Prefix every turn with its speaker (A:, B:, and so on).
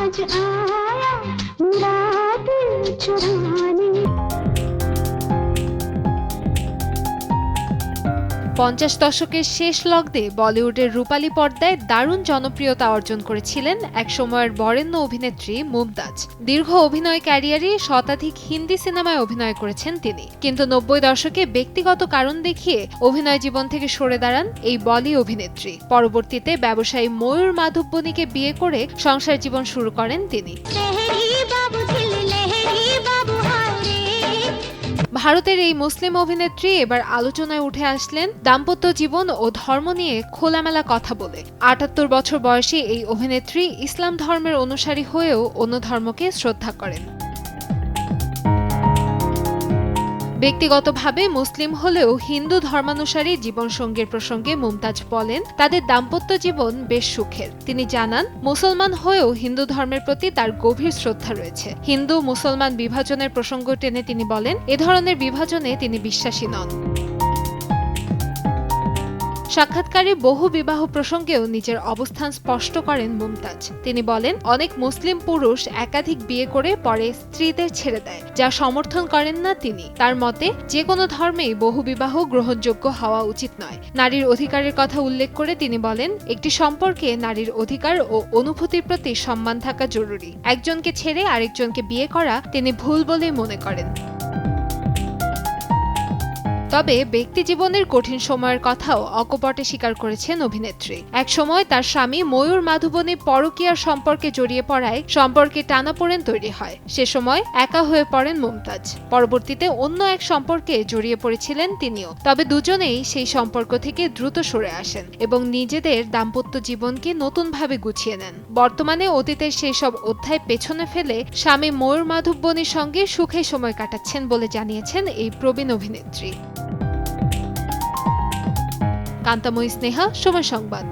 A: आज आया मेरा दिल चुराने।
B: 50 দশকের শেষ লগ্নে বলিউডের রূপালী পর্দায় দারুণ জনপ্রিয়তা অর্জন করেছিলেন একসময়ের বরেণ্য অভিনেত্রী মুমতাজ। দীর্ঘ অভিনয় ক্যারিয়ারে শতাধিক হিন্দি সিনেমায় অভিনয় করেছেন তিনি, কিন্তু 90 দশকে ব্যক্তিগত কারণ দেখিয়ে অভিনয় জীবন থেকে সরে দাঁড়ান এই বলি অভিনেত্রী। পরবর্তীতে ব্যবসায়ী ময়ূর মাধববনীকে বিয়ে করে সংসার জীবন শুরু করেন তিনি। ভারতের এই মুসলিম অভিনেত্রী এবার আলোচনায় উঠে আসলেন দাম্পত্য জীবন ও ধর্ম নিয়ে খোলামেলা কথা বলে। 78 বছর বয়সী এই অভিনেত্রী ইসলাম ধর্মের অনুসারী হয়েও অন্য ধর্মকে শ্রদ্ধা করেন। ব্যক্তিগতভাবে মুসলিম হলেও হিন্দু ধর্মানুসারী জীবনসঙ্গীর প্রসঙ্গে মুমতাজ বলেন, তাদের দাম্পত্য জীবন বেশ সুখের। তিনি জানান, মুসলমান হয়েও হিন্দু ধর্মের প্রতি তার গভীর শ্রদ্ধা রয়েছে। হিন্দু মুসলমান বিভাজনের প্রসঙ্গ টেনে তিনি বলেন, এ ধরনের বিভাজনে তিনি বিশ্বাসী নন। সাক্ষাৎকারে বহু বিবাহ প্রসঙ্গেও নিজের অবস্থান স্পষ্ট করেন মুমতাজ। তিনি বলেন, অনেক মুসলিম পুরুষ একাধিক বিয়ে করে পরে স্ত্রীদের ছেড়ে দেয়, যা সমর্থন করেন না তিনি। তার মতে, যে কোনো ধর্মেই বহু বিবাহ গ্রহণযোগ্য হওয়া উচিত নয়। নারীর অধিকারের কথা উল্লেখ করে তিনি বলেন, একটি সম্পর্কে নারীর অধিকার ও অনুভূতির প্রতি সম্মান থাকা জরুরি। একজনকে ছেড়ে আরেকজনকে বিয়ে করা তিনি ভুল বলেই মনে করেন। তবে ব্যক্তি জীবনের কঠিন সময়ের কথাও অকপটে স্বীকার করেছেন অভিনেত্রী। এক সময় তার স্বামী ময়ূর মাধবনী পরকীয়ার সম্পর্কে জড়িয়ে পড়ায় সম্পর্কে টানাপোড়েন তৈরি হয়। সে সময় একা হয়ে পড়েন মুমতাজ। পরবর্তীতে অন্য এক সম্পর্কে জড়িয়ে পড়েছিলেন তিনিও। তবে দুজনেই সেই সম্পর্ক থেকে দ্রুত সরে আসেন এবং নিজেদের দাম্পত্য জীবনকে নতুনভাবে গুছিয়ে নেন। বর্তমানে অতীতের সেই সব অধ্যায় পেছনে ফেলে স্বামী ময়ূর মাধবনীর সঙ্গে সুখে সময় কাটাচ্ছেন বলে জানিয়েছেন এই প্রবীণ অভিনেত্রী। কান্তাময়ী স্নেহা, সময় সংবাদ।